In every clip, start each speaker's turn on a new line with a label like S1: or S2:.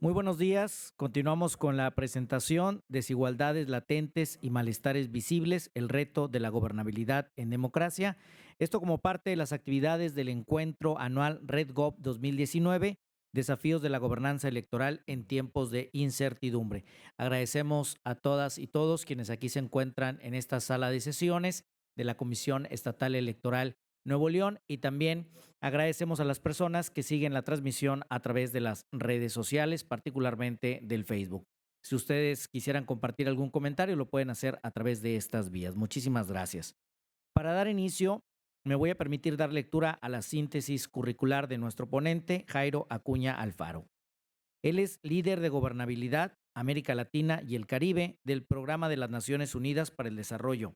S1: Muy buenos días. Continuamos con la presentación Desigualdades latentes y malestares visibles, el reto de la gobernabilidad en democracia. Esto como parte de las actividades del encuentro anual RedGov 2019, Desafíos de la gobernanza electoral en tiempos de incertidumbre. Agradecemos a todas y todos quienes aquí se encuentran en esta sala de sesiones de la Comisión Estatal Electoral Nuevo León y también agradecemos a las personas que siguen la transmisión a través de las redes sociales, particularmente del Facebook. Si ustedes quisieran compartir algún comentario, lo pueden hacer a través de estas vías. Muchísimas gracias. Para dar inicio, me voy a permitir dar lectura a la síntesis curricular de nuestro ponente, Jairo Acuña Alfaro. Él es líder de gobernabilidad, América Latina y el Caribe del Programa de las Naciones Unidas para el Desarrollo.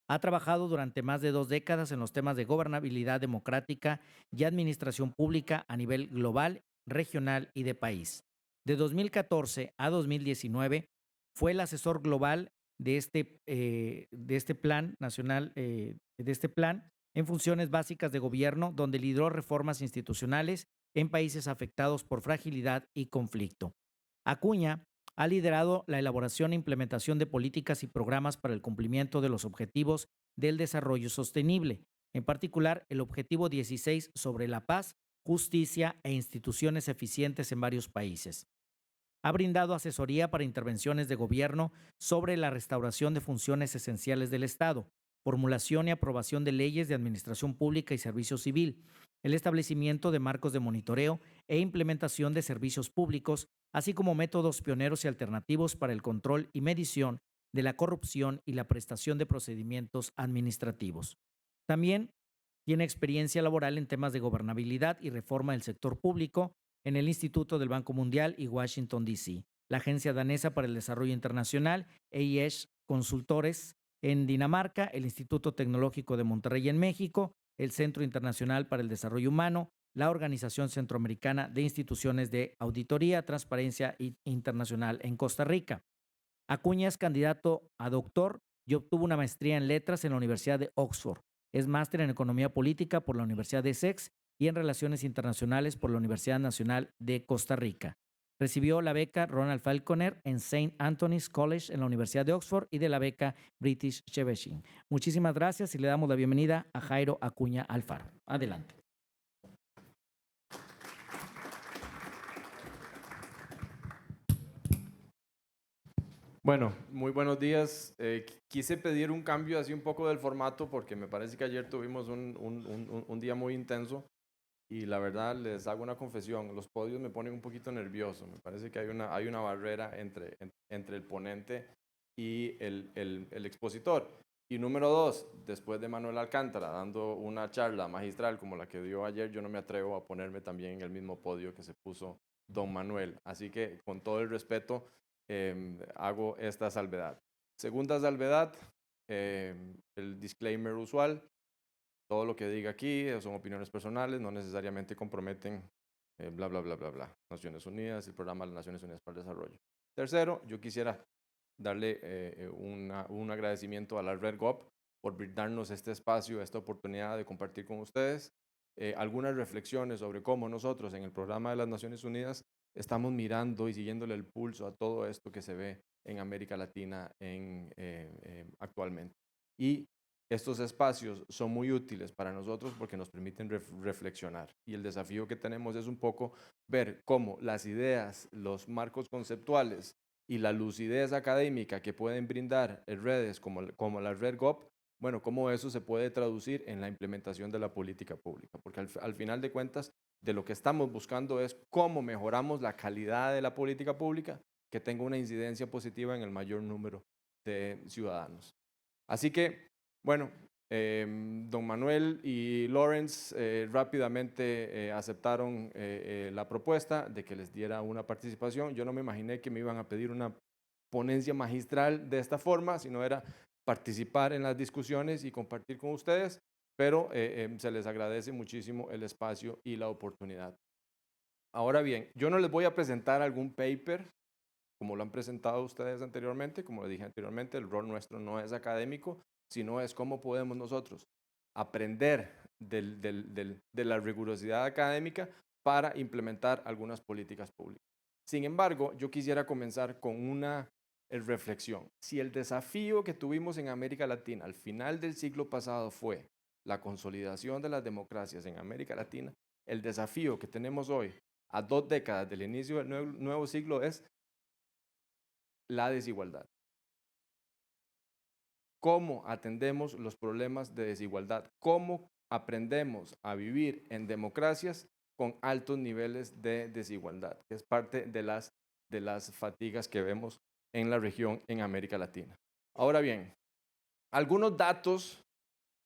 S1: Ha trabajado durante más de 2 décadas en los temas de gobernabilidad democrática y administración pública a nivel global, regional y de país. De 2014 a 2019 fue el asesor global de este plan nacional, de este plan en funciones básicas de gobierno, donde lideró reformas institucionales en países afectados por fragilidad y conflicto. Acuña ha liderado la elaboración e implementación de políticas y programas para el cumplimiento de los objetivos del desarrollo sostenible, en particular el objetivo 16 sobre la paz, justicia e instituciones eficientes en varios países. Ha brindado asesoría para intervenciones de gobierno sobre la restauración de funciones esenciales del Estado, formulación y aprobación de leyes de administración pública y servicio civil, el establecimiento de marcos de monitoreo e implementación de servicios públicos, así como métodos pioneros y alternativos para el control y medición de la corrupción y la prestación de procedimientos administrativos. También tiene experiencia laboral en temas de gobernabilidad y reforma del sector público en el Instituto del Banco Mundial y Washington, D.C., la Agencia Danesa para el Desarrollo Internacional, EIS Consultores en Dinamarca, el Instituto Tecnológico de Monterrey en México, el Centro Internacional para el Desarrollo Humano, la Organización Centroamericana de Instituciones de Auditoría, Transparencia Internacional en Costa Rica. Acuña es candidato a doctor y obtuvo una maestría en letras en la Universidad de Oxford. Es máster en economía política por la Universidad de Essex y en relaciones internacionales por la Universidad Nacional de Costa Rica. Recibió la beca Ronald Falconer en St. Anthony's College en la Universidad de Oxford y de la beca British Shevchin. Muchísimas gracias y le damos la bienvenida a Jairo Acuña Alfaro. Adelante.
S2: Bueno, muy buenos días. Quise pedir un cambio así un poco del formato porque me parece que ayer tuvimos un día muy intenso y la verdad les hago una confesión, los podios me ponen un poquito nervioso. Me parece que hay una barrera entre el ponente y el expositor. Y número dos, después de Manuel Alcántara dando una charla magistral como la que dio ayer, yo no me atrevo a ponerme también en el mismo podio que se puso don Manuel. Así que con todo el respeto hago esta salvedad. Segunda salvedad, el disclaimer usual, todo lo que diga aquí son opiniones personales, no necesariamente comprometen bla, bla, bla, bla, bla. Naciones Unidas, el programa de las Naciones Unidas para el Desarrollo. Tercero, yo quisiera darle un agradecimiento a la Red GOP por brindarnos este espacio, esta oportunidad de compartir con ustedes algunas reflexiones sobre cómo nosotros en el programa de las Naciones Unidas estamos mirando y siguiéndole el pulso a todo esto que se ve en América Latina actualmente. Y estos espacios son muy útiles para nosotros porque nos permiten reflexionar. Y el desafío que tenemos es un poco ver cómo las ideas, los marcos conceptuales y la lucidez académica que pueden brindar redes como la Red GOP, bueno, cómo eso se puede traducir en la implementación de la política pública. Porque al final de cuentas, de lo que estamos buscando es cómo mejoramos la calidad de la política pública que tenga una incidencia positiva en el mayor número de ciudadanos. Así que, bueno, don Manuel y Lawrence rápidamente aceptaron la propuesta de que les diera una participación. Yo no me imaginé que me iban a pedir una ponencia magistral de esta forma, sino era participar en las discusiones y compartir con ustedes, pero se les agradece muchísimo el espacio y la oportunidad. Ahora bien, yo no les voy a presentar algún paper como lo han presentado ustedes anteriormente. Como les dije anteriormente, el rol nuestro no es académico, sino es cómo podemos nosotros aprender de la rigurosidad académica para implementar algunas políticas públicas. Sin embargo, yo quisiera comenzar con una reflexión. Si el desafío que tuvimos en América Latina al final del siglo pasado fue la consolidación de las democracias en América Latina, el desafío que tenemos hoy, a 2 décadas del inicio del nuevo siglo, es la desigualdad. ¿Cómo atendemos los problemas de desigualdad? ¿Cómo aprendemos a vivir en democracias con altos niveles de desigualdad? Que es parte de las fatigas que vemos en la región en América Latina. Ahora bien, algunos datos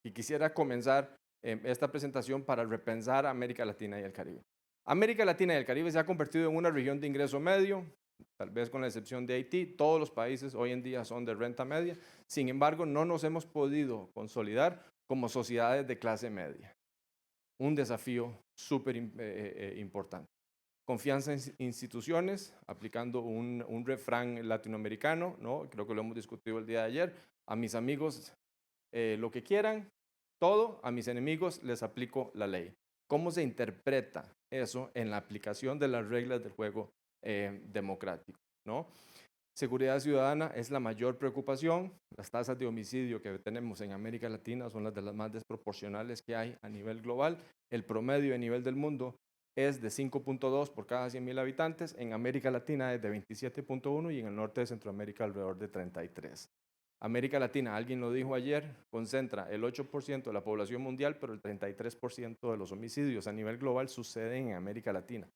S2: que quisiera comenzar esta presentación para repensar a América Latina y el Caribe. América Latina y el Caribe se ha convertido en una región de ingreso medio, tal vez con la excepción de Haití. Todos los países hoy en día son de renta media. Sin embargo, no nos hemos podido consolidar como sociedades de clase media. Un desafío súper importante. Confianza en instituciones, aplicando un refrán latinoamericano, ¿no? Creo que lo hemos discutido el día de ayer. A mis amigos lo que quieran, todo, a mis enemigos les aplico la ley. ¿Cómo se interpreta eso en la aplicación de las reglas del juego democrático? ¿No? Seguridad ciudadana es la mayor preocupación. Las tasas de homicidio que tenemos en América Latina son las de las más desproporcionales que hay a nivel global. El promedio a nivel del mundo es de 5.2 por cada 100.000 habitantes. En América Latina es de 27.1 y en el norte de Centroamérica alrededor de 33. América Latina, alguien lo dijo ayer, concentra el 8% de la población mundial, pero el 33% de los homicidios a nivel global suceden en América Latina.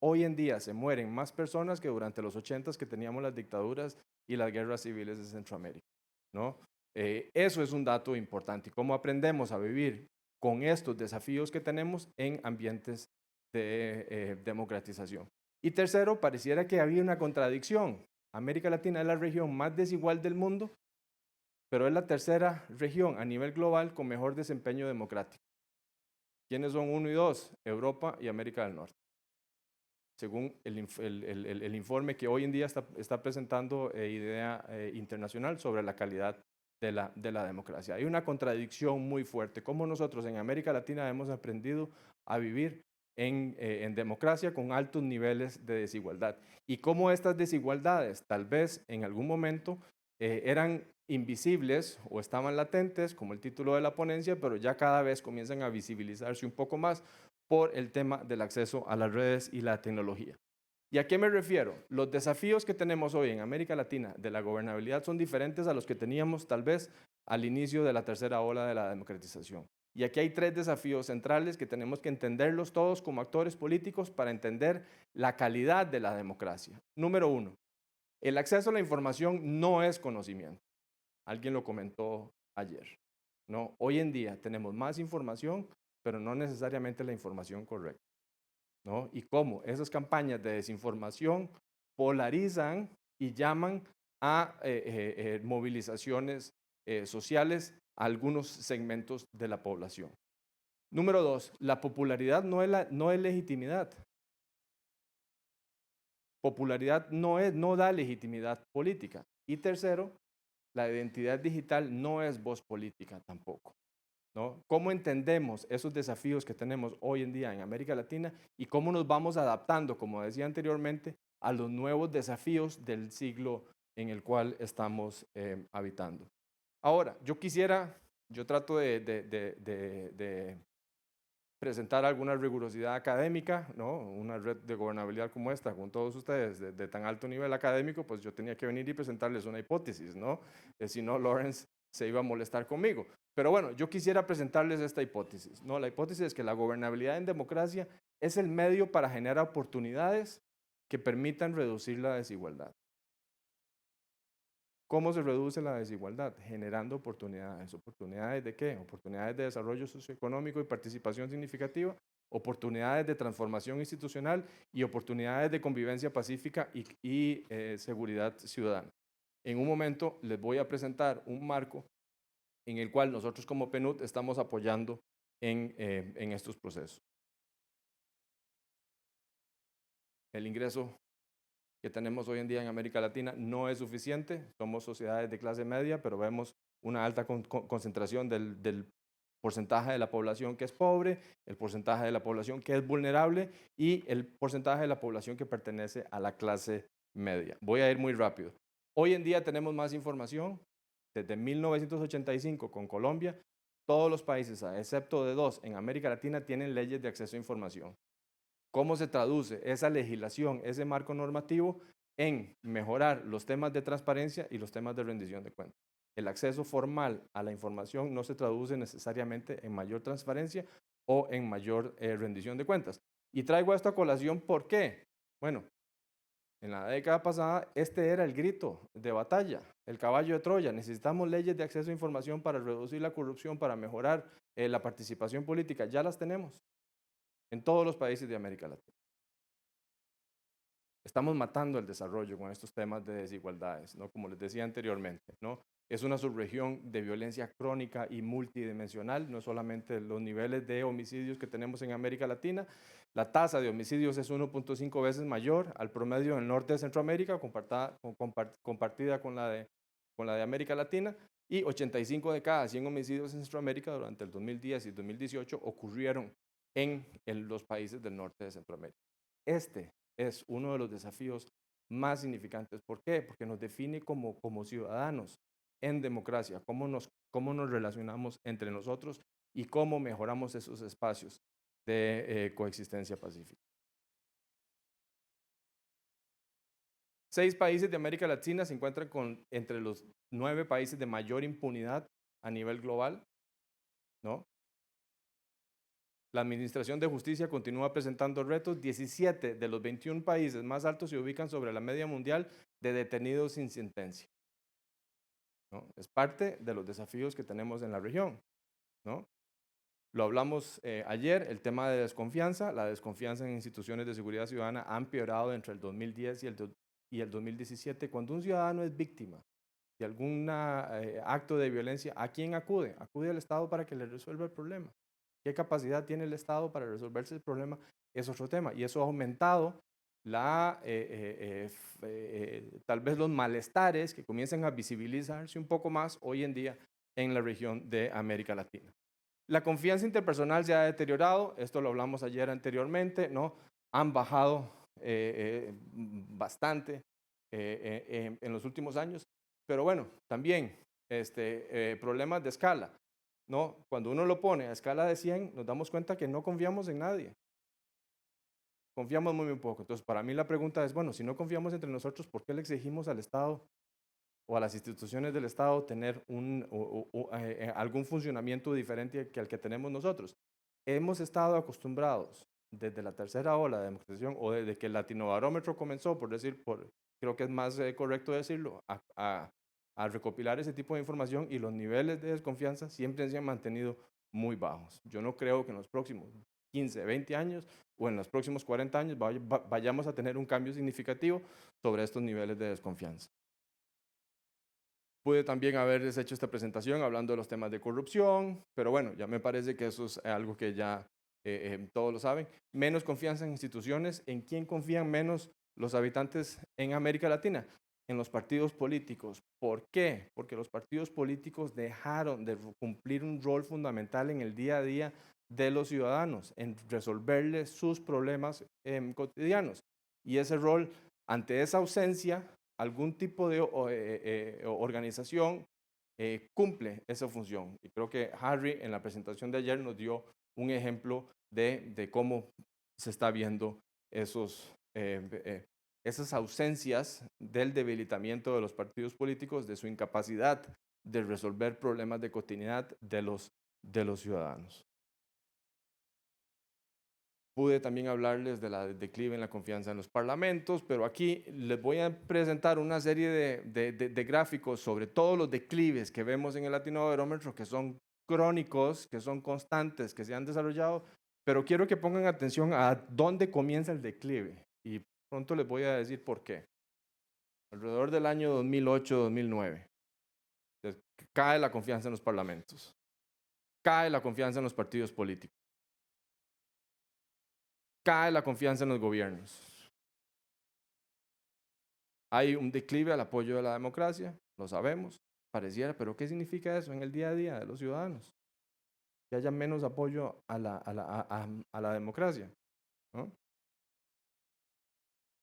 S2: Hoy en día se mueren más personas que durante los 80s que teníamos las dictaduras y las guerras civiles de Centroamérica, ¿no? Eso es un dato importante. ¿Cómo aprendemos a vivir con estos desafíos que tenemos en ambientes de democratización? Y tercero, pareciera que había una contradicción. América Latina es la región más desigual del mundo, pero es la tercera región a nivel global con mejor desempeño democrático. ¿Quiénes son 1 y 2? Europa y América del Norte, según el informe que hoy en día está presentando IDEA Internacional sobre la calidad de la democracia. Hay una contradicción muy fuerte, cómo nosotros en América Latina hemos aprendido a vivir en democracia con altos niveles de desigualdad y cómo estas desigualdades tal vez en algún momento eran invisibles o estaban latentes, como el título de la ponencia, pero ya cada vez comienzan a visibilizarse un poco más por el tema del acceso a las redes y la tecnología. ¿Y a qué me refiero? Los desafíos que tenemos hoy en América Latina de la gobernabilidad son diferentes a los que teníamos tal vez al inicio de la tercera ola de la democratización. Y aquí hay 3 desafíos centrales que tenemos que entenderlos todos como actores políticos para entender la calidad de la democracia. Número 1, el acceso a la información no es conocimiento. Alguien lo comentó ayer, ¿no? Hoy en día tenemos más información, pero no necesariamente la información correcta, ¿no? Y cómo esas campañas de desinformación polarizan y llaman a movilizaciones sociales a algunos segmentos de la población. Número 2, la popularidad no es legitimidad. Popularidad no da legitimidad política. Y tercero, la identidad digital no es voz política tampoco, ¿no? ¿Cómo entendemos esos desafíos que tenemos hoy en día en América Latina y cómo nos vamos adaptando, como decía anteriormente, a los nuevos desafíos del siglo en el cual estamos habitando? Ahora, yo trato de presentar alguna rigurosidad académica, ¿no? Una red de gobernabilidad como esta, con todos ustedes de tan alto nivel académico, pues yo tenía que venir y presentarles una hipótesis, ¿no? Si no, Lawrence se iba a molestar conmigo. Pero bueno, yo quisiera presentarles esta hipótesis, ¿no? La hipótesis es que la gobernabilidad en democracia es el medio para generar oportunidades que permitan reducir la desigualdad. ¿Cómo se reduce la desigualdad? Generando oportunidades. ¿Oportunidades de qué? Oportunidades de desarrollo socioeconómico y participación significativa, oportunidades de transformación institucional y oportunidades de convivencia pacífica y seguridad ciudadana. En un momento les voy a presentar un marco en el cual nosotros como PNUD estamos apoyando en estos procesos. El ingreso que tenemos hoy en día en América Latina no es suficiente. Somos sociedades de clase media, pero vemos una alta concentración del porcentaje de la población que es pobre, el porcentaje de la población que es vulnerable y el porcentaje de la población que pertenece a la clase media. Voy a ir muy rápido. Hoy en día tenemos más información. Desde 1985 con Colombia, todos los países, a excepto de dos en América Latina, tienen leyes de acceso a información. ¿Cómo se traduce esa legislación, ese marco normativo en mejorar los temas de transparencia y los temas de rendición de cuentas? El acceso formal a la información no se traduce necesariamente en mayor transparencia o en mayor rendición de cuentas. Y traigo esto a colación, ¿por qué? Bueno, en la década pasada este era el grito de batalla, el caballo de Troya. Necesitamos leyes de acceso a información para reducir la corrupción, para mejorar la participación política. Ya las tenemos en todos los países de América Latina. Estamos matando el desarrollo con estos temas de desigualdades, ¿no? Como les decía anteriormente, ¿no? Es una subregión de violencia crónica y multidimensional, no solamente los niveles de homicidios que tenemos en América Latina. La tasa de homicidios es 1.5 veces mayor al promedio en el norte de Centroamérica, compartida con la de América Latina, y 85 de cada 100 homicidios en Centroamérica durante el 2010 y 2018 ocurrieron en los países del norte de Centroamérica. Este es uno de los desafíos más significantes. ¿Por qué? Porque nos define como ciudadanos en democracia, cómo nos relacionamos entre nosotros y cómo mejoramos esos espacios de coexistencia pacífica. 6 países de América Latina se encuentran entre los 9 países de mayor impunidad a nivel global, ¿no? La Administración de Justicia continúa presentando retos. 17 de los 21 países más altos se ubican sobre la media mundial de detenidos sin sentencia, ¿no? Es parte de los desafíos que tenemos en la región, ¿no? Lo hablamos ayer, el tema de desconfianza. La desconfianza en instituciones de seguridad ciudadana ha empeorado entre el 2010 y el 2017. Cuando un ciudadano es víctima de algún acto de violencia, ¿a quién acude? Acude al Estado para que le resuelva el problema. ¿Qué capacidad tiene el Estado para resolverse el problema? Es otro tema. Y eso ha aumentado tal vez los malestares que comienzan a visibilizarse un poco más hoy en día en la región de América Latina. La confianza interpersonal se ha deteriorado, esto lo hablamos ayer anteriormente, ¿no? Han bajado bastante en los últimos años, pero bueno, también problemas de escala, ¿no? Cuando uno lo pone a escala de 100, nos damos cuenta que no confiamos en nadie. Confiamos muy poco. Entonces, para mí la pregunta es, bueno, si no confiamos entre nosotros, ¿por qué le exigimos al Estado o a las instituciones del Estado tener algún funcionamiento diferente que al que tenemos nosotros? Hemos estado acostumbrados desde la tercera ola de democratización o desde que el Latinobarómetro comenzó, creo que es más correcto decirlo, a recopilar ese tipo de información, y los niveles de desconfianza siempre se han mantenido muy bajos. Yo no creo que en los próximos 15, 20 años o en los próximos 40 años vayamos a tener un cambio significativo sobre estos niveles de desconfianza. Pude también haberles hecho esta presentación hablando de los temas de corrupción, pero bueno, ya me parece que eso es algo que ya todos lo saben. Menos confianza en instituciones. ¿En quién confían menos los habitantes en América Latina? En los partidos políticos. ¿Por qué? Porque los partidos políticos dejaron de cumplir un rol fundamental en el día a día de los ciudadanos, en resolverles sus problemas cotidianos. Y ese rol, ante esa ausencia, algún tipo de organización cumple esa función. Y creo que Harry en la presentación de ayer nos dio un ejemplo de cómo se está viendo esas ausencias del debilitamiento de los partidos políticos, de su incapacidad de resolver problemas de cotidianidad de los ciudadanos. Pude también hablarles de la declive en la confianza en los parlamentos, pero aquí les voy a presentar una serie de gráficos sobre todos los declives que vemos en el Latinobarómetro, que son crónicos, que son constantes, que se han desarrollado, pero quiero que pongan atención a dónde comienza el declive, y pronto les voy a decir por qué. Alrededor del año 2008-2009, cae la confianza en los parlamentos, cae la confianza en los partidos políticos, cae la confianza en los gobiernos. Hay un declive al apoyo de la democracia, lo sabemos, pareciera, pero ¿qué significa eso en el día a día de los ciudadanos? que haya menos apoyo a la democracia, ¿no?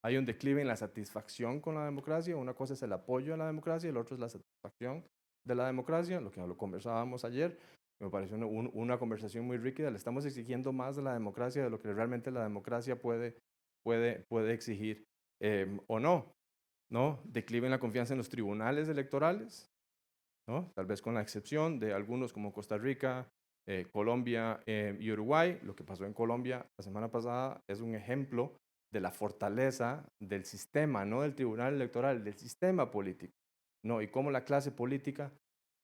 S2: Hay un declive en la satisfacción con la democracia. Una cosa es el apoyo a la democracia y el otro es la satisfacción de la democracia, lo que lo conversábamos ayer. Me pareció una conversación muy rígida. Le estamos exigiendo más de la democracia de lo que realmente la democracia puede exigir o no, ¿no? Declive en la confianza en los tribunales electorales, ¿no? Tal vez con la excepción de algunos como Costa Rica, Colombia y Uruguay. Lo que pasó en Colombia la semana pasada es un ejemplo de la fortaleza del sistema, no del tribunal electoral, del sistema político, ¿no? Y cómo la clase política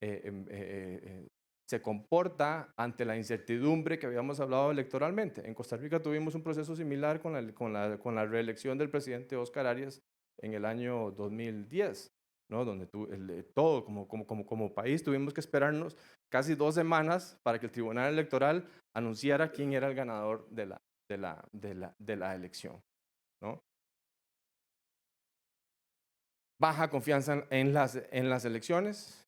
S2: se comporta ante la incertidumbre que habíamos hablado electoralmente. En Costa Rica tuvimos un proceso similar con la reelección del presidente Oscar Arias en el año 2010, ¿no? Donde todo como país tuvimos que esperarnos casi 2 semanas para que el Tribunal Electoral anunciara quién era el ganador de la elección, ¿no? Baja confianza en las elecciones,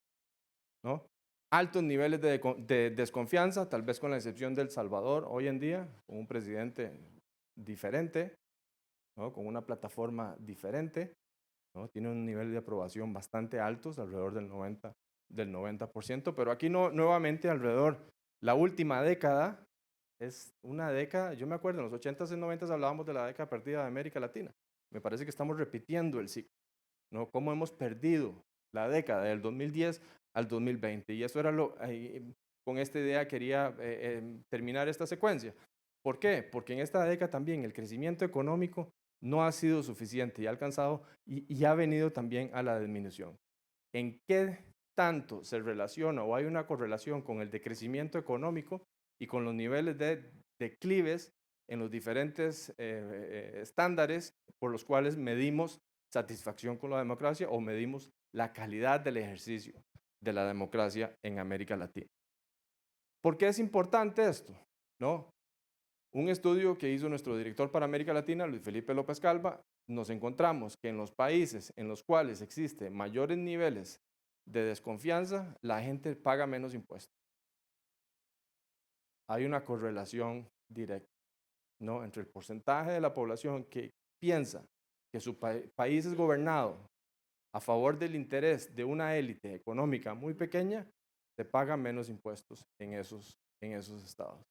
S2: ¿no? Altos niveles de desconfianza, tal vez con la excepción de El Salvador hoy en día, con un presidente diferente, ¿no? Con una plataforma diferente, ¿no? Tiene un nivel de aprobación bastante alto, alrededor del 90%, pero aquí no, nuevamente alrededor, la última década es una década, yo me acuerdo, en los 80s y 90s hablábamos de la década perdida de América Latina. Me parece que estamos repitiendo el ciclo, ¿no? Cómo hemos perdido la década del 2010 al 2020. Y eso era con esta idea quería terminar esta secuencia. ¿Por qué? Porque en esta década también el crecimiento económico no ha sido suficiente y ha alcanzado y ha venido también a la disminución. ¿En qué tanto se relaciona o hay una correlación con el decrecimiento económico y con los niveles de declives en los diferentes estándares por los cuales medimos satisfacción con la democracia o medimos la calidad del ejercicio de la democracia en América Latina? ¿Por qué es importante esto? ¿No? Un estudio que hizo nuestro director para América Latina, Luis Felipe López Calva, nos encontramos que en los países en los cuales existen mayores niveles de desconfianza, la gente paga menos impuestos. Hay una correlación directa, ¿no? Entre el porcentaje de la población que piensa que su país es gobernado a favor del interés de una élite económica muy pequeña, se pagan menos impuestos en esos estados.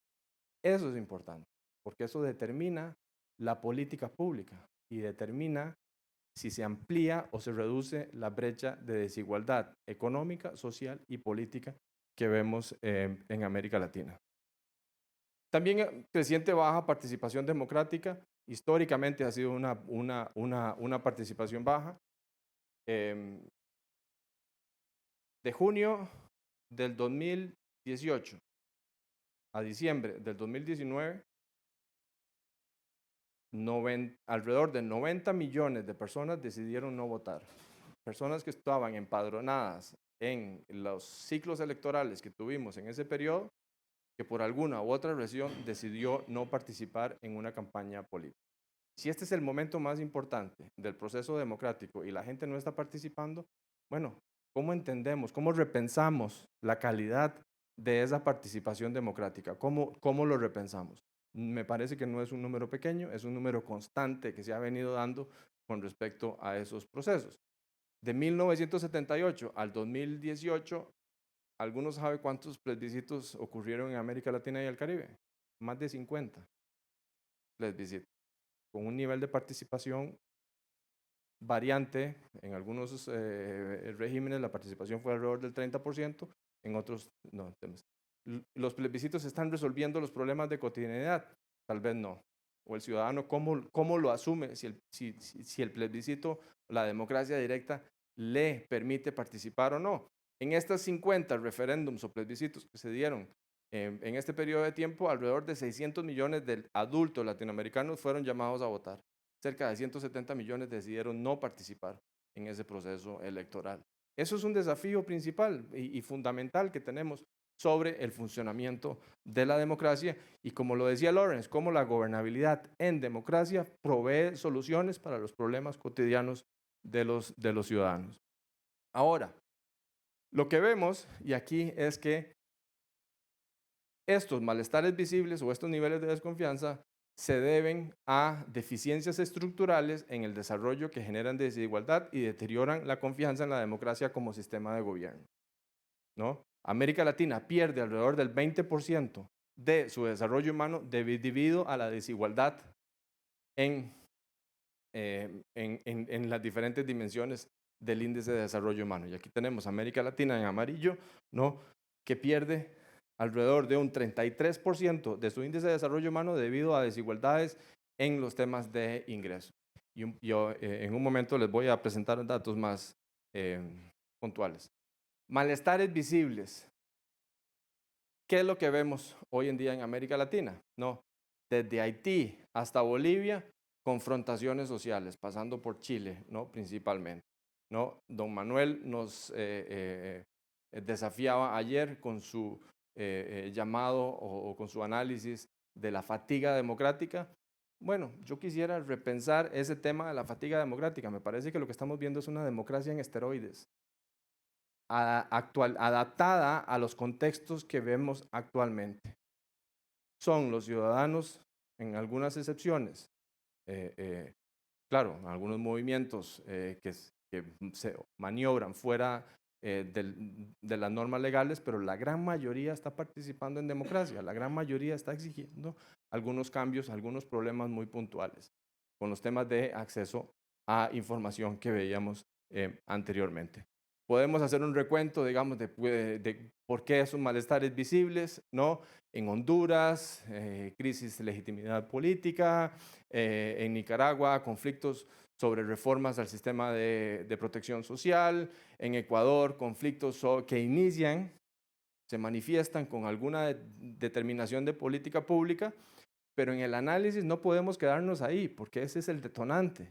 S2: Eso es importante, porque eso determina la política pública y determina si se amplía o se reduce la brecha de desigualdad económica, social y política que vemos en América Latina. También creciente baja participación democrática. Históricamente ha sido una participación baja. De junio del 2018 a diciembre del 2019, alrededor de 90 millones de personas decidieron no votar. Personas que estaban empadronadas en los ciclos electorales que tuvimos en ese periodo, que por alguna u otra razón decidió no participar en una campaña política. Si este es el momento más importante del proceso democrático y la gente no está participando, bueno, ¿cómo entendemos, cómo repensamos la calidad de esa participación democrática? ¿Cómo lo repensamos? Me parece que no es un número pequeño, es un número constante que se ha venido dando con respecto a esos procesos. De 1978 al 2018, ¿algunos saben cuántos plebiscitos ocurrieron en América Latina y el Caribe? Más de 50 plebiscitos, con un nivel de participación variante. En algunos regímenes la participación fue alrededor del 30%, en otros no. ¿Los plebiscitos están resolviendo los problemas de cotidianidad? Tal vez no. O el ciudadano, ¿cómo lo asume si el plebiscito, la democracia directa, le permite participar o no? En estas 50 referéndums o plebiscitos que se dieron en este periodo de tiempo, alrededor de 600 millones de adultos latinoamericanos fueron llamados a votar. Cerca de 170 millones decidieron no participar en ese proceso electoral. Eso es un desafío principal y fundamental que tenemos sobre el funcionamiento de la democracia y, como lo decía Lawrence, cómo la gobernabilidad en democracia provee soluciones para los problemas cotidianos de los ciudadanos. Ahora, lo que vemos, y aquí es que Estos malestares visibles o estos niveles de desconfianza se deben a deficiencias estructurales en el desarrollo que generan desigualdad y deterioran la confianza en la democracia como sistema de gobierno, ¿no? América Latina pierde alrededor del 20% de su desarrollo humano debido a la desigualdad en, en las diferentes dimensiones del índice de desarrollo humano. Y aquí tenemos América Latina en amarillo, ¿no? Que pierde alrededor de un 33% de su índice de desarrollo humano debido a desigualdades en los temas de ingreso. Y yo en un momento les voy a presentar datos más puntuales. Malestares visibles. ¿Qué es lo que vemos hoy en día en América Latina? No, desde Haití hasta Bolivia, confrontaciones sociales, pasando por Chile, ¿no? Principalmente, ¿no? Don Manuel nos desafiaba ayer con su llamado o con su análisis de la fatiga democrática. Bueno, yo quisiera repensar ese tema de la fatiga democrática. Me parece que lo que estamos viendo es una democracia en esteroides adaptada a los contextos que vemos actualmente. Son los ciudadanos, en algunas excepciones, claro, algunos movimientos que se maniobran fuera de las normas legales, pero la gran mayoría está participando en democracia, la gran mayoría está exigiendo algunos cambios, algunos problemas muy puntuales, con los temas de acceso a información que veíamos anteriormente. Podemos hacer un recuento, digamos, de por qué esos malestares visibles, ¿no? En Honduras, crisis de legitimidad política, en Nicaragua, conflictos sobre reformas al sistema de protección social, en Ecuador, conflictos que inician, se manifiestan con alguna determinación de política pública, pero en el análisis no podemos quedarnos ahí, porque ese es el detonante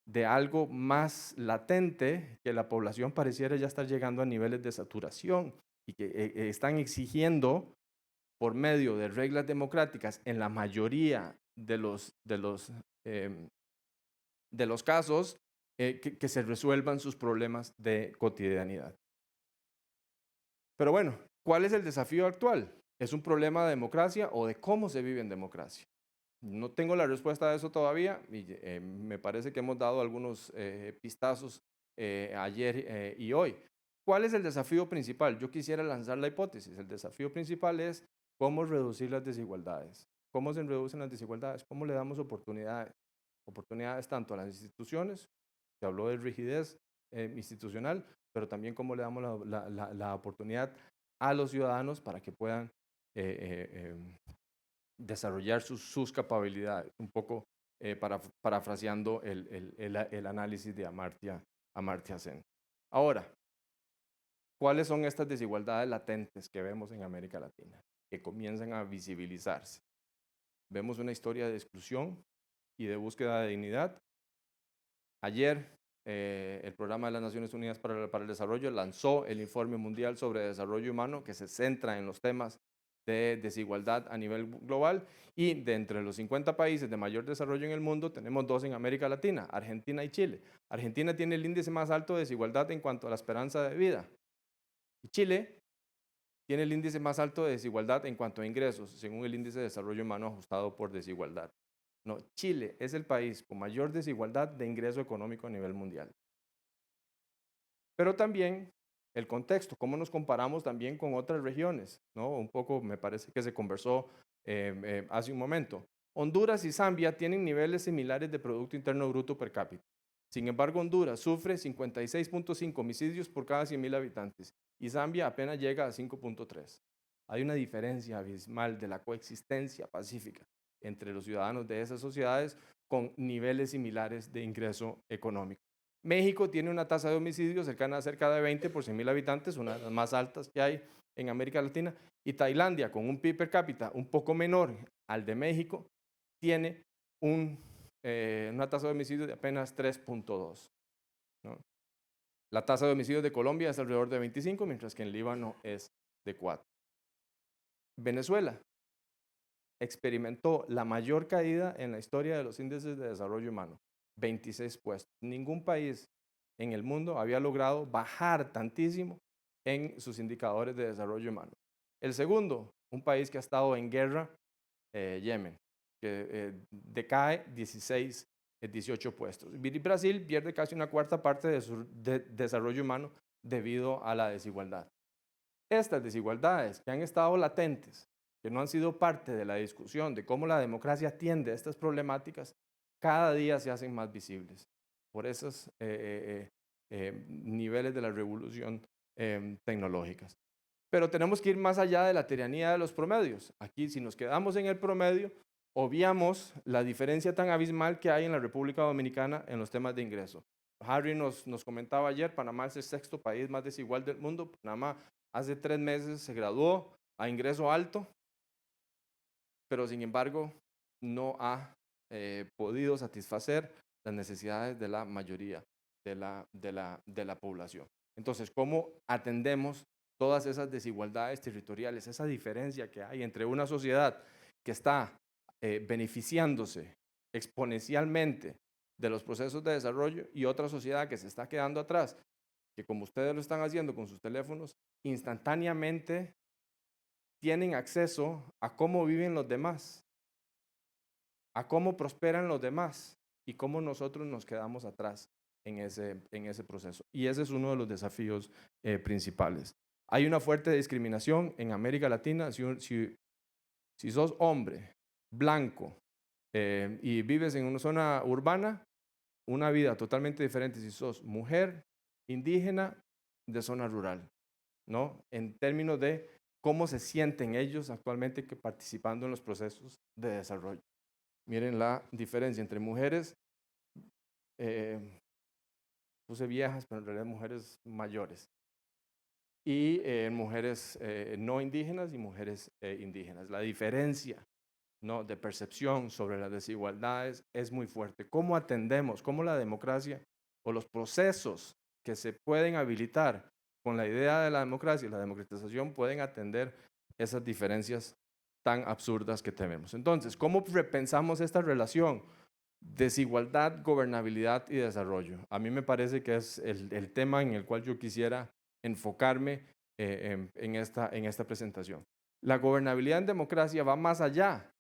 S2: de algo más latente que la población pareciera ya estar llegando a niveles de saturación y que están exigiendo por medio de reglas democráticas en la mayoría de los casos que se resuelvan sus problemas de cotidianidad. Pero bueno, ¿cuál es el desafío actual? ¿Es un problema de democracia o de cómo se vive en democracia? No tengo la respuesta a eso todavía y me parece que hemos dado algunos pistazos ayer y hoy. ¿Cuál es el desafío principal? Yo quisiera lanzar la hipótesis. El desafío principal es cómo reducir las desigualdades. ¿Cómo se reducen las desigualdades? ¿Cómo le damos oportunidades? Oportunidades tanto a las instituciones, se habló de rigidez institucional, pero también cómo le damos la oportunidad a los ciudadanos para que puedan desarrollar sus capacidades, un poco parafraseando el análisis de Amartya Sen. Ahora, ¿cuáles son estas desigualdades latentes que vemos en América Latina, que comienzan a visibilizarse? Vemos una historia de exclusión y de búsqueda de dignidad. Ayer, el Programa de las Naciones Unidas para el Desarrollo lanzó el Informe Mundial sobre Desarrollo Humano, que se centra en los temas de desigualdad a nivel global, y de entre los 50 países de mayor desarrollo en el mundo, tenemos 2 en América Latina, Argentina y Chile. Argentina tiene el índice más alto de desigualdad en cuanto a la esperanza de vida. Y Chile tiene el índice más alto de desigualdad en cuanto a ingresos, según el índice de desarrollo humano ajustado por desigualdad. No, Chile es el país con mayor desigualdad de ingreso económico a nivel mundial. Pero también el contexto, cómo nos comparamos también con otras regiones, ¿no? Un poco me parece que se conversó hace un momento. Honduras y Zambia tienen niveles similares de Producto Interno Bruto per cápita. Sin embargo, Honduras sufre 56.5 homicidios por cada 100.000 habitantes y Zambia apenas llega a 5.3. Hay una diferencia abismal de la coexistencia pacífica entre los ciudadanos de esas sociedades con niveles similares de ingreso económico. México tiene una tasa de homicidios cercana a cerca de 20 por 100.000 habitantes, una de las más altas que hay en América Latina, y Tailandia, con un PIB per cápita un poco menor al de México, tiene una tasa de homicidios de apenas 3.2. ¿no? La tasa de homicidios de Colombia es alrededor de 25, mientras que en Líbano es de 4. Venezuela experimentó la mayor caída en la historia de los índices de desarrollo humano, 26 puestos. Ningún país en el mundo había logrado bajar tantísimo en sus indicadores de desarrollo humano. El segundo un país que ha estado en guerra, Yemen, que decae 16, 18 puestos. Y Brasil pierde casi una cuarta parte de su desarrollo humano debido a la desigualdad. Estas desigualdades que han estado latentes, que no han sido parte de la discusión de cómo la democracia atiende a estas problemáticas, cada día se hacen más visibles por esos niveles de la revolución tecnológicas. Pero tenemos que ir más allá de la tiranía de los promedios. Aquí, si nos quedamos en el promedio, obviamos la diferencia tan abismal que hay en la República Dominicana en los temas de ingreso. Harry nos comentaba ayer, Panamá es el sexto país más desigual del mundo. Panamá hace 3 meses se graduó a ingreso alto, pero sin embargo no ha podido satisfacer las necesidades de la mayoría de la población. Entonces, ¿cómo atendemos todas esas desigualdades territoriales, esa diferencia que hay entre una sociedad que está beneficiándose exponencialmente de los procesos de desarrollo y otra sociedad que se está quedando atrás, que como ustedes lo están haciendo con sus teléfonos, instantáneamente tienen acceso a cómo viven los demás, a cómo prosperan los demás y cómo nosotros nos quedamos atrás en ese proceso? Y ese es uno de los desafíos principales. Hay una fuerte discriminación en América Latina. Si sos hombre, blanco, y vives en una zona urbana, una vida totalmente diferente si sos mujer, indígena, de zona rural, ¿no? En términos de cómo se sienten ellos actualmente que participando en los procesos de desarrollo. Miren la diferencia entre mujeres, eh, puse viejas, pero en realidad mujeres mayores, y mujeres no indígenas y mujeres indígenas. La diferencia, ¿no?, de percepción sobre las desigualdades es muy fuerte. ¿Cómo atendemos, cómo la democracia o los procesos que se pueden habilitar con la idea de la democracia y la democratización pueden atender esas diferencias tan absurdas que tenemos? Entonces, ¿cómo repensamos esta relación? Desigualdad, gobernabilidad y desarrollo. A mí me parece que es el tema en el cual yo quisiera enfocarme en esta presentación. La gobernabilidad en democracia va más allá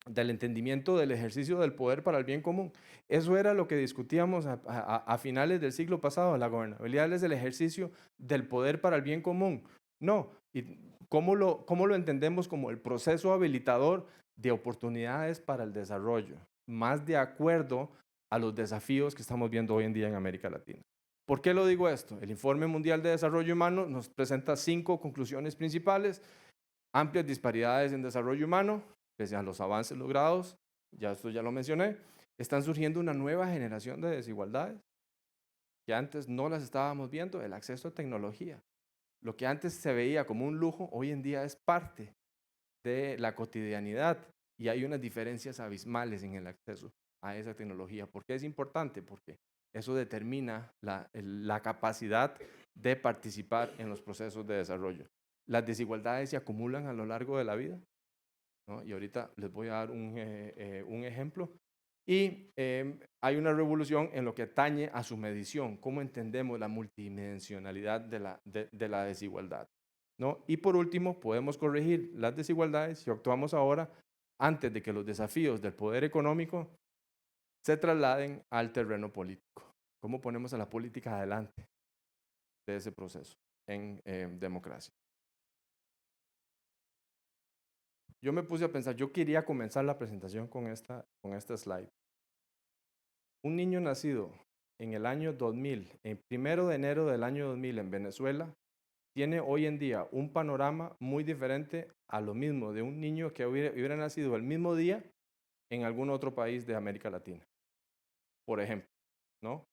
S2: del entendimiento del ejercicio del poder para el bien común. Eso era lo que discutíamos a finales del siglo pasado. La gobernabilidad es el ejercicio del poder para el bien común. No, ¿y cómo lo entendemos? Como el proceso habilitador de oportunidades para el desarrollo, más de acuerdo a los desafíos que estamos viendo hoy en día en América Latina. ¿Por qué lo digo esto? El Informe Mundial de Desarrollo Humano nos presenta 5 conclusiones principales: amplias disparidades en desarrollo humano, pese a los avances logrados, esto ya lo mencioné. Están surgiendo una nueva generación de desigualdades que antes no las estábamos viendo. El acceso a tecnología, lo que antes se veía como un lujo, hoy en día es parte de la cotidianidad y hay unas diferencias abismales en el acceso a esa tecnología. ¿Por qué es importante? Porque eso determina la capacidad de participar en los procesos de desarrollo. Las desigualdades se acumulan a lo largo de la vida, ¿no? Y ahorita les voy a dar un ejemplo. Y hay una revolución en lo que atañe a su medición, cómo entendemos la multidimensionalidad de la desigualdad, ¿no? Y por último, podemos corregir las desigualdades si actuamos ahora antes de que los desafíos del poder económico se trasladen al terreno político. ¿Cómo ponemos a la política adelante de ese proceso en democracia? Yo me puse a pensar, yo quería comenzar la presentación con esta slide. Un niño nacido en el año 2000, el 1 de enero del año 2000 en Venezuela, tiene hoy en día un panorama muy diferente a lo mismo de un niño que hubiera nacido el mismo día en algún otro país de América Latina, por ejemplo, ¿no?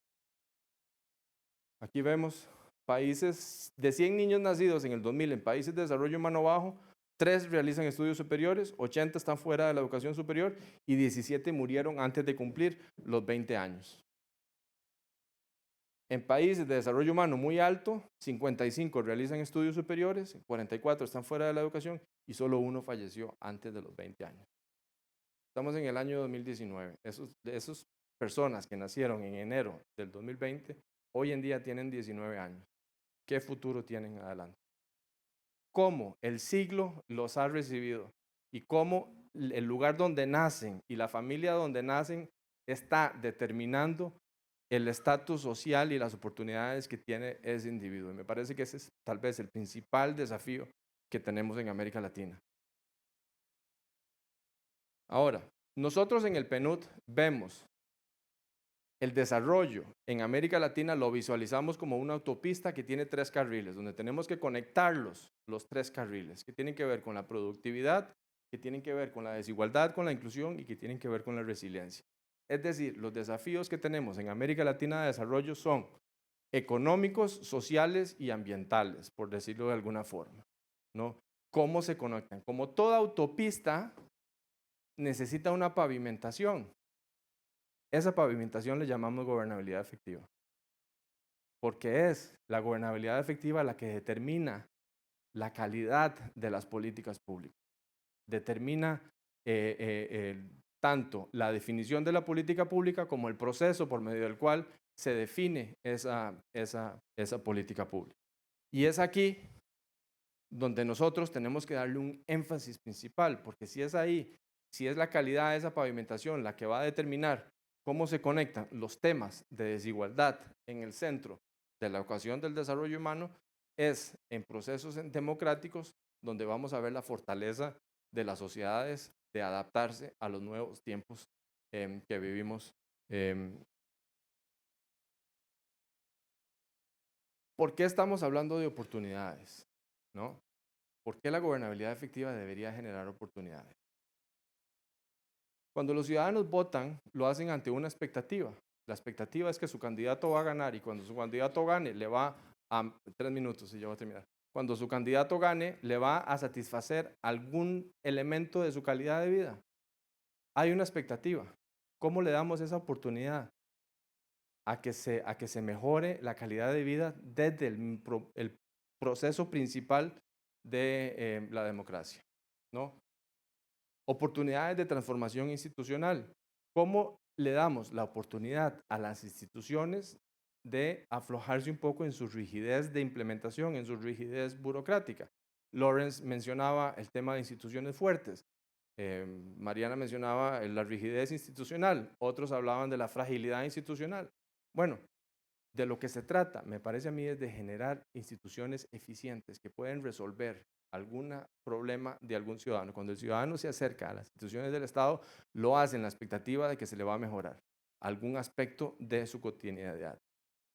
S2: Aquí vemos países de 100 niños nacidos en el 2000 en países de desarrollo humano bajo, 3 realizan estudios superiores, 80 están fuera de la educación superior y 17 murieron antes de cumplir los 20 años. En países de desarrollo humano muy alto, 55 realizan estudios superiores, 44 están fuera de la educación y solo 1 falleció antes de los 20 años. Estamos en el año 2019. Esas personas que nacieron en enero del 2020, hoy en día tienen 19 años. ¿Qué futuro tienen adelante? cómo el siglo los ha recibido y cómo el lugar donde nacen y la familia donde nacen está determinando el estatus social y las oportunidades que tiene ese individuo. Y me parece que ese es tal vez el principal desafío que tenemos en América Latina. Ahora, nosotros en el PNUD vemos el desarrollo en América Latina, lo visualizamos como una autopista que tiene 3 carriles, donde tenemos que conectarlos, los 3 carriles, que tienen que ver con la productividad, que tienen que ver con la desigualdad, con la inclusión y que tienen que ver con la resiliencia. Es decir, los desafíos que tenemos en América Latina de desarrollo son económicos, sociales y ambientales, por decirlo de alguna forma, ¿no? ¿Cómo se conectan? Como toda autopista necesita una pavimentación. Esa pavimentación le llamamos gobernabilidad efectiva, porque es la gobernabilidad efectiva la que determina la calidad de las políticas públicas, determina tanto la definición de la política pública como el proceso por medio del cual se define esa política pública. Y es aquí donde nosotros tenemos que darle un énfasis principal, porque si es ahí, si es la calidad de esa pavimentación la que va a determinar cómo se conectan los temas de desigualdad en el centro de la ecuación del desarrollo humano, es en procesos democráticos donde vamos a ver la fortaleza de las sociedades de adaptarse a los nuevos tiempos que vivimos. em. ¿Por qué estamos hablando de oportunidades? ¿No? ¿Por qué la gobernabilidad efectiva debería generar oportunidades? Cuando los ciudadanos votan, lo hacen ante una expectativa. La expectativa es que su candidato va a ganar y cuando su candidato gane, le va a 3 minutos y ya voy a terminar. Cuando su candidato gane, le va a satisfacer algún elemento de su calidad de vida. Hay una expectativa. ¿Cómo le damos esa oportunidad a que se mejore la calidad de vida desde el proceso principal de la democracia? ¿No? Oportunidades de transformación institucional. ¿Cómo le damos la oportunidad a las instituciones de aflojarse un poco en su rigidez de implementación, en su rigidez burocrática? Lawrence mencionaba el tema de instituciones fuertes. Mariana mencionaba la rigidez institucional. Otros hablaban de la fragilidad institucional. Bueno, de lo que se trata, me parece a mí, es de generar instituciones eficientes que pueden resolver algún problema de algún ciudadano. Cuando el ciudadano se acerca a las instituciones del Estado, lo hace en la expectativa de que se le va a mejorar algún aspecto de su cotidianidad.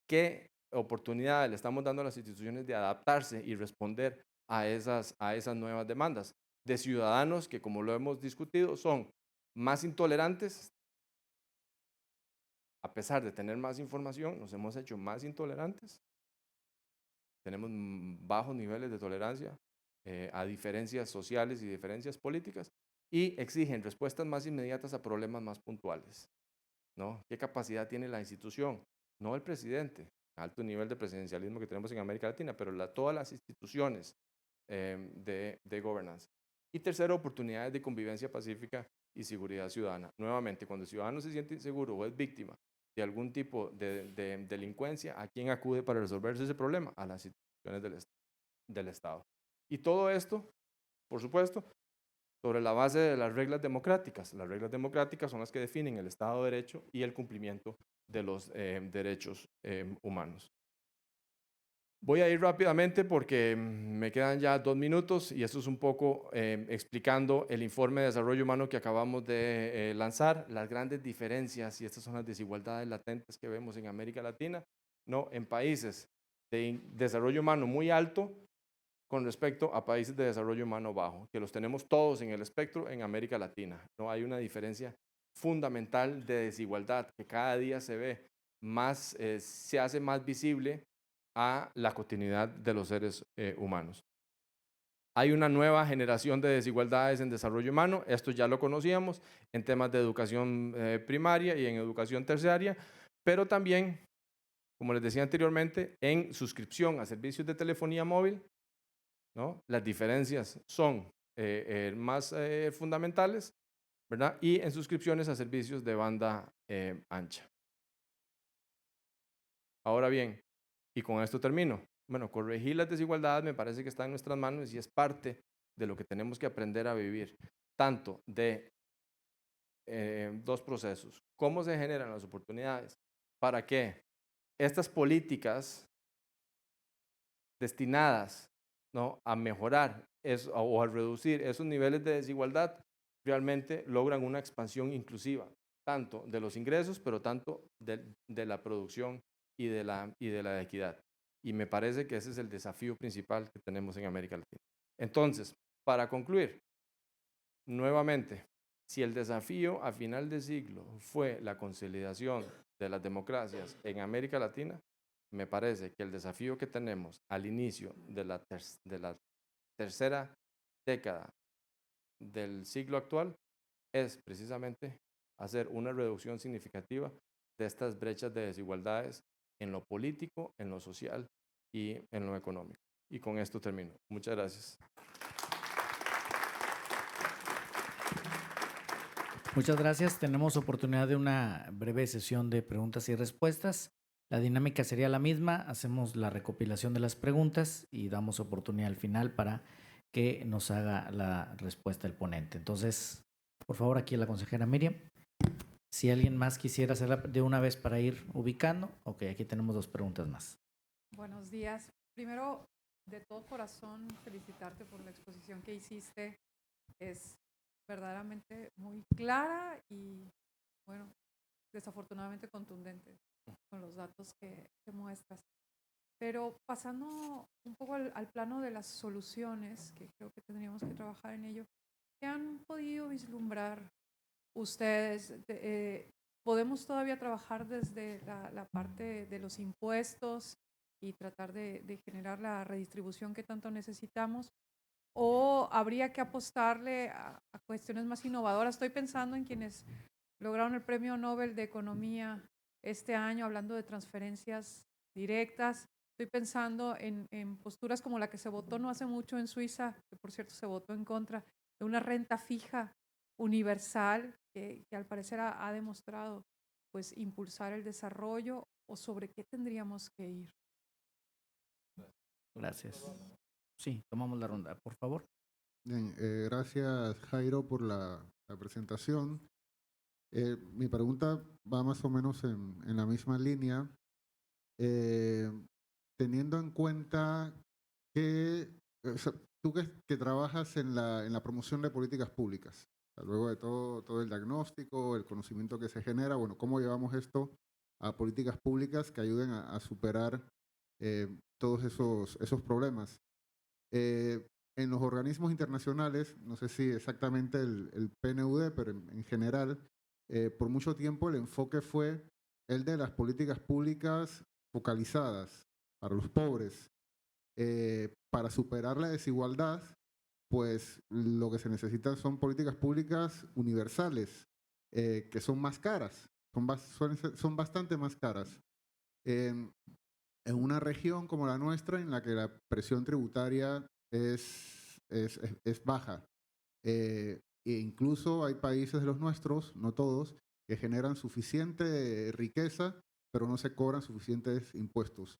S2: ¿Qué oportunidades le estamos dando a las instituciones de adaptarse y responder a esas nuevas demandas? De ciudadanos que, como lo hemos discutido, son más intolerantes. A pesar de tener más información, nos hemos hecho más intolerantes. Tenemos bajos niveles de tolerancia a diferencias sociales y diferencias políticas y exigen respuestas más inmediatas a problemas más puntuales, ¿no? ¿Qué capacidad tiene la institución? No el presidente, alto nivel de presidencialismo que tenemos en América Latina, pero todas las instituciones de gobernanza. Y tercero, oportunidades de convivencia pacífica y seguridad ciudadana. Nuevamente, cuando el ciudadano se siente inseguro o es víctima de algún tipo de delincuencia, ¿a quién acude para resolverse ese problema? A las instituciones del Estado. Y todo esto, por supuesto, sobre la base de las reglas democráticas. Las reglas democráticas son las que definen el Estado de Derecho y el cumplimiento de los derechos humanos. Voy a ir rápidamente porque me quedan ya 2 minutos y esto es un poco explicando el informe de desarrollo humano que acabamos de lanzar, las grandes diferencias y estas son las desigualdades latentes que vemos en América Latina, ¿no? En países de desarrollo humano muy alto con respecto a países de desarrollo humano bajo, que los tenemos todos en el espectro en América Latina, ¿no? Hay una diferencia fundamental de desigualdad que cada día se ve más, se hace más visible a la cotidianidad de los seres humanos. Hay una nueva generación de desigualdades en desarrollo humano, esto ya lo conocíamos en temas de educación primaria y en educación terciaria, pero también, como les decía anteriormente, en suscripción a servicios de telefonía móvil, ¿no? Las diferencias son más fundamentales, ¿verdad? Y en suscripciones a servicios de banda ancha. Ahora bien, y con esto termino, Bueno, corregir las desigualdades me parece que está en nuestras manos y es parte de lo que tenemos que aprender a vivir, tanto de dos procesos. ¿Cómo se generan las oportunidades para que estas políticas destinadas, ¿no?, a mejorar o a reducir esos niveles de desigualdad realmente logran una expansión inclusiva, tanto de los ingresos, pero tanto de la producción y de la equidad? Y me parece que ese es el desafío principal que tenemos en América Latina. Entonces, para concluir, nuevamente, si el desafío a final de siglo fue la consolidación de las democracias en América Latina, me parece que el desafío que tenemos al inicio de la tercera década del siglo actual es precisamente hacer una reducción significativa de estas brechas de desigualdades en lo político, en lo social y en lo económico. Y con esto termino. Muchas gracias.
S1: Muchas gracias. Tenemos oportunidad de una breve sesión de preguntas y respuestas. La dinámica sería la misma. Hacemos la recopilación de las preguntas y damos oportunidad al final para que nos haga la respuesta el ponente. Entonces, por favor, aquí la consejera Miriam. Si alguien más quisiera hacerla de una vez para ir ubicando. Ok, aquí tenemos 2 preguntas más.
S3: Buenos días. Primero, de todo corazón, felicitarte por la exposición que hiciste. Es verdaderamente muy clara y, bueno, desafortunadamente contundente con los datos que muestras. Pero pasando un poco al plano de las soluciones, que creo que tendríamos que trabajar en ello, ¿qué han podido vislumbrar ustedes? ¿Podemos todavía trabajar desde la parte de los impuestos y tratar de generar la redistribución que tanto necesitamos? ¿O habría que apostarle a cuestiones más innovadoras? Estoy pensando en quienes lograron el Premio Nobel de Economía este año, hablando de transferencias directas. Estoy pensando en posturas como la que se votó no hace mucho en Suiza, que por cierto se votó en contra, de una renta fija universal que al parecer ha demostrado pues impulsar el desarrollo, o sobre qué tendríamos que ir.
S1: Gracias. Sí, tomamos la ronda, por favor.
S4: Bien, gracias Jairo por la presentación. Mi pregunta va más o menos en la misma línea. Eh, Teniendo en cuenta que o sea, tú que trabajas en la promoción de políticas públicas, o sea, luego de todo el diagnóstico, el conocimiento que se genera, bueno, ¿cómo llevamos esto a políticas públicas que ayuden a superar todos esos problemas? Eh, en los organismos internacionales, no sé si exactamente el PNUD, pero en general, por mucho tiempo el enfoque fue el de las políticas públicas focalizadas para los pobres. Para superar la desigualdad, pues lo que se necesitan son políticas públicas universales, que son más caras, son bastante más caras. En, en una región como la nuestra, en la que la presión tributaria es baja, e incluso hay países de los nuestros, no todos, que generan suficiente riqueza, pero no se cobran suficientes impuestos.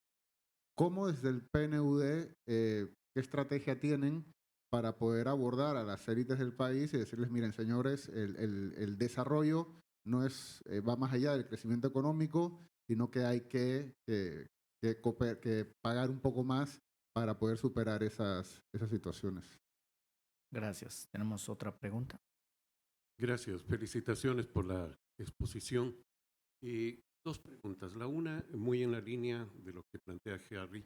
S4: ¿Cómo desde el PNUD, qué estrategia tienen para poder abordar a las élites del país y decirles, miren, señores, el desarrollo no va más allá del crecimiento económico, sino que hay que pagar un poco más para poder superar esas situaciones?
S1: Gracias. Tenemos otra pregunta.
S5: Gracias, felicitaciones por la exposición. Dos preguntas. La una, muy en la línea de lo que plantea Harry.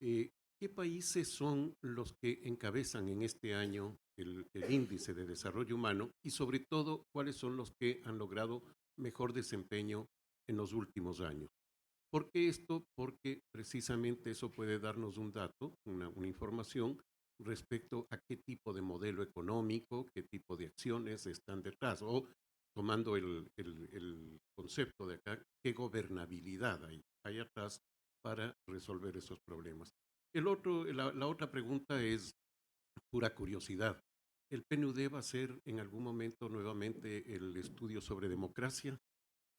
S5: ¿Qué países son los que encabezan en este año el índice de desarrollo humano? Y sobre todo, ¿cuáles son los que han logrado mejor desempeño en los últimos años? ¿Por qué esto? Porque precisamente eso puede darnos un dato, una información respecto a qué tipo de modelo económico, qué tipo de acciones están detrás, o tomando el concepto de acá, qué gobernabilidad hay atrás para resolver esos problemas. La otra pregunta es pura curiosidad. ¿El PNUD va a hacer en algún momento nuevamente el estudio sobre democracia?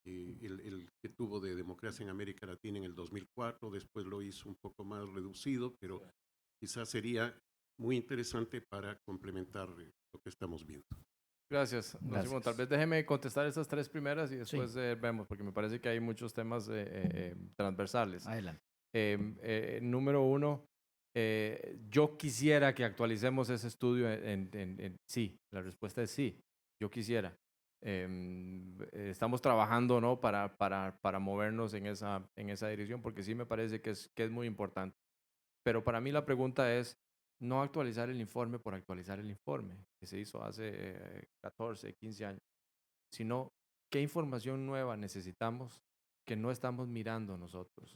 S5: el que tuvo de democracia en América Latina en el 2004, después lo hizo un poco más reducido, pero quizás sería muy interesante para complementar lo que estamos viendo.
S2: Gracias, don Simón. Tal
S1: Gracias.
S2: vez déjeme contestar esas tres primeras y después
S1: Sí,
S2: vemos, porque me parece que hay muchos temas transversales.
S1: adelante.
S2: Número uno, yo quisiera que actualicemos ese estudio sí, la respuesta es sí, yo quisiera. Estamos trabajando, ¿no? para movernos en esa dirección, porque sí me parece que es muy importante. Pero para mí la pregunta es no actualizar el informe por actualizar el informe, que se hizo hace 14, 15 años, sino qué información nueva necesitamos que no estamos mirando nosotros,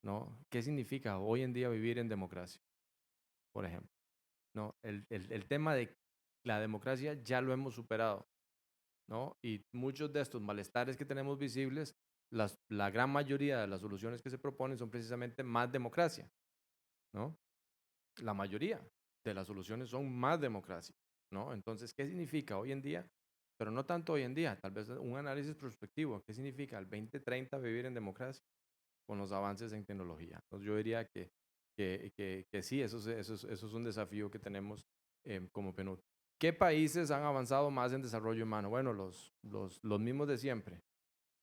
S2: ¿no? ¿Qué significa hoy en día vivir en democracia, por ejemplo? ¿No? El tema de la democracia ya lo hemos superado, ¿no? Y muchos de estos malestares que tenemos visibles, la gran mayoría de las soluciones que se proponen son precisamente más democracia, ¿no? La mayoría de las soluciones son más democracia, ¿no? Entonces, ¿qué significa hoy en día? Pero no tanto hoy en día, tal vez un análisis prospectivo. ¿Qué significa el 2030 vivir en democracia con los avances en tecnología? Entonces, yo diría que sí, eso es un desafío que tenemos como PNUD. ¿Qué países han avanzado más en desarrollo humano? Bueno, los mismos de siempre,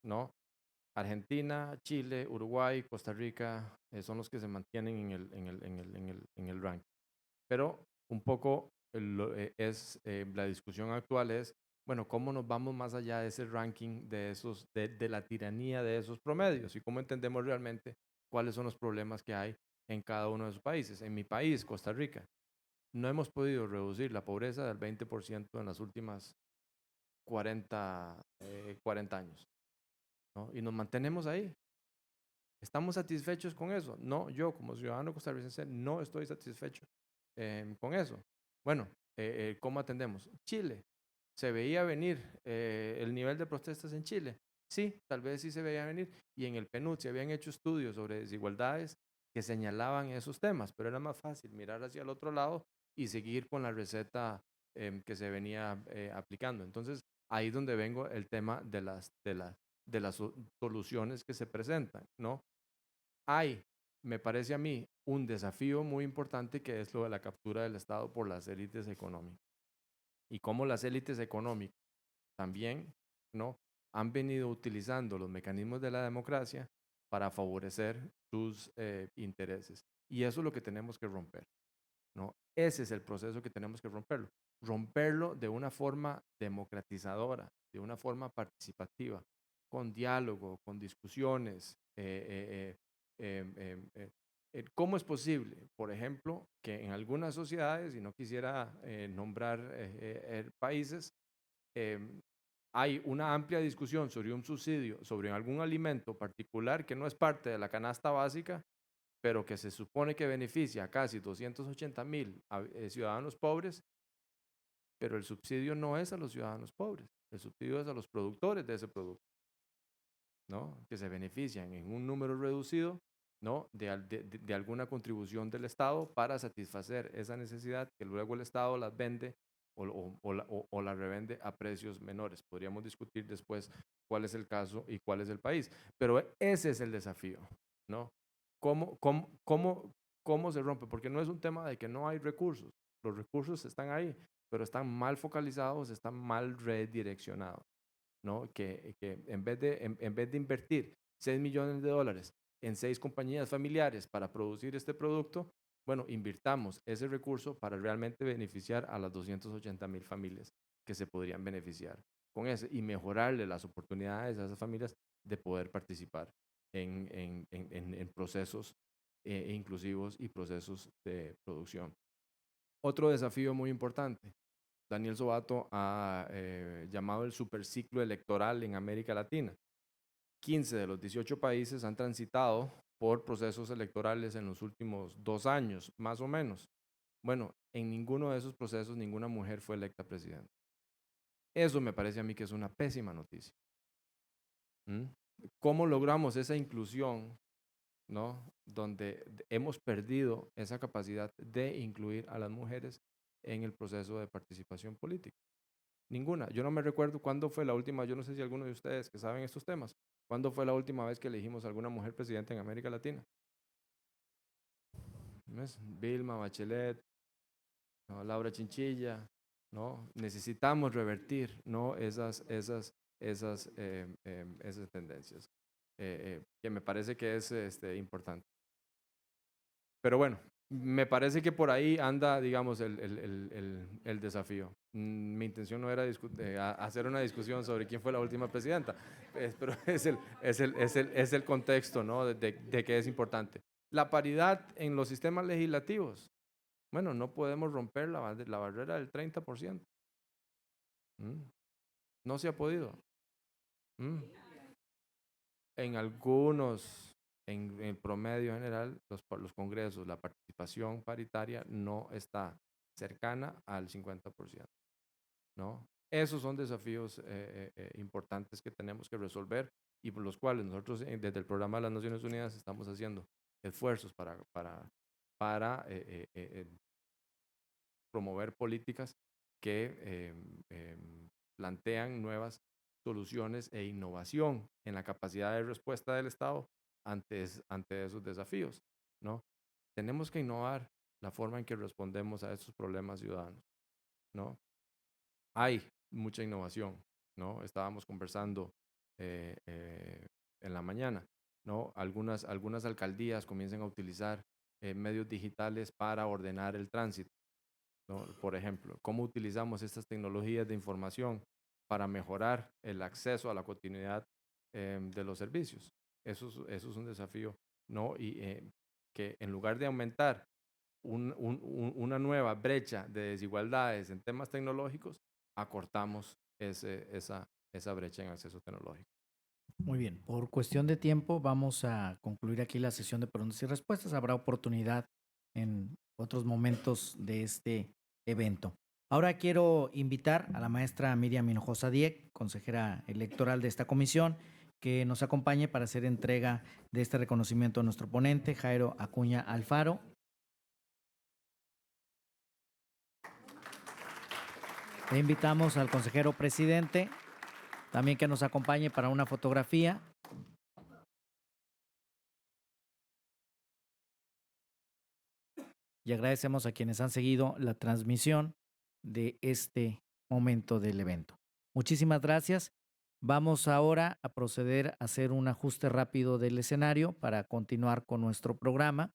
S2: ¿no? Argentina, Chile, Uruguay, Costa Rica son los que se mantienen en el ranking. Pero un poco la discusión actual es, bueno, ¿cómo nos vamos más allá de ese ranking, de la tiranía de esos promedios? Y cómo entendemos realmente cuáles son los problemas que hay en cada uno de esos países. En mi país, Costa Rica, no hemos podido reducir la pobreza del 20% en las últimas 40 años, ¿no? Y nos mantenemos ahí. ¿Estamos satisfechos con eso? No, yo como ciudadano costarricense no estoy satisfecho con eso. Bueno, ¿cómo atendemos? Chile. ¿Se veía venir el nivel de protestas en Chile? Sí, tal vez sí se veía venir. Y en el PNUD se habían hecho estudios sobre desigualdades que señalaban esos temas, pero era más fácil mirar hacia el otro lado y seguir con la receta que se venía aplicando. Entonces, ahí es donde vengo el tema de las soluciones que se presentan, ¿no? Hay, me parece a mí, un desafío muy importante que es lo de la captura del Estado por las élites económicas. Y cómo las élites económicas también, ¿no? han venido utilizando los mecanismos de la democracia para favorecer sus intereses. Y eso es lo que tenemos que romper, ¿no? Ese es el proceso que tenemos que romperlo. Romperlo de una forma democratizadora, de una forma participativa, con diálogo, con discusiones. ¿Cómo es posible, por ejemplo, que en algunas sociedades, y no quisiera nombrar países, hay una amplia discusión sobre un subsidio, sobre algún alimento particular que no es parte de la canasta básica, pero que se supone que beneficia a casi 280,000 ciudadanos pobres, pero el subsidio no es a los ciudadanos pobres, el subsidio es a los productores de ese producto, ¿no? Que se benefician en un número reducido, ¿no? de alguna contribución del Estado para satisfacer esa necesidad que luego el Estado las vende o la revende a precios menores. Podríamos discutir después cuál es el caso y cuál es el país, pero ese es el desafío, ¿no? ¿Cómo se rompe? Porque no es un tema de que no hay recursos, los recursos están ahí, pero están mal focalizados, están mal redireccionados, ¿no? Que en vez de invertir 6 millones de dólares en 6 compañías familiares para producir este producto, bueno, invirtamos ese recurso para realmente beneficiar a las 280,000 familias que se podrían beneficiar con ese y mejorarle las oportunidades a esas familias de poder participar en procesos inclusivos y procesos de producción. Otro desafío muy importante, Daniel Sobato ha llamado el superciclo electoral en América Latina. 15 de los 18 países han transitado por procesos electorales en los últimos 2 años, más o menos. Bueno, en ninguno de esos procesos ninguna mujer fue electa presidenta. Eso me parece a mí que es una pésima noticia. ¿Mm? ¿Cómo logramos esa inclusión, ¿no? Donde hemos perdido esa capacidad de incluir a las mujeres en el proceso de participación política? Ninguna. Yo no me recuerdo cuándo fue la última, yo no sé si alguno de ustedes que saben estos temas, cuándo fue la última vez que elegimos a alguna mujer presidenta en América Latina. ¿Ves? Vilma, Bachelet, ¿no? Laura Chinchilla, ¿no? Necesitamos revertir, ¿no? esas tendencias, que me parece que es importante. Pero bueno, me parece que por ahí anda, digamos, el desafío. Mi intención no era hacer una discusión sobre quién fue la última presidenta, pero es el contexto, ¿no? de que es importante. La paridad en los sistemas legislativos. Bueno, no podemos romper la barrera del 30%. No se ha podido. En algunos, en el promedio general, los congresos, la participación paritaria no está cercana al 50%, ¿no? Esos son desafíos importantes que tenemos que resolver y por los cuales nosotros desde el Programa de las Naciones Unidas estamos haciendo esfuerzos para promover políticas que plantean nuevas soluciones e innovación en la capacidad de respuesta del Estado ante esos desafíos, ¿no? Tenemos que innovar la forma en que respondemos a estos problemas ciudadanos, ¿no? Hay mucha innovación, ¿no? Estábamos conversando en la mañana, ¿no? Algunas alcaldías comienzan a utilizar medios digitales para ordenar el tránsito, ¿no? Por ejemplo, ¿cómo utilizamos estas tecnologías de información para mejorar el acceso a la continuidad de los servicios? Eso es un desafío, ¿no? Y que en lugar de aumentar una nueva brecha de desigualdades en temas tecnológicos, acortamos esa brecha en acceso tecnológico.
S1: Muy bien, por cuestión de tiempo vamos a concluir aquí la sesión de preguntas y respuestas. Habrá oportunidad en otros momentos de este evento. Ahora quiero invitar a la maestra Miriam Hinojosa Dieck, consejera electoral de esta comisión, que nos acompañe para hacer entrega de este reconocimiento a nuestro ponente, Jairo Acuña Alfaro. Le invitamos al consejero presidente también que nos acompañe para una fotografía. Y agradecemos a quienes han seguido la transmisión de este momento del evento. Muchísimas gracias. Vamos ahora a proceder a hacer un ajuste rápido del escenario para continuar con nuestro programa.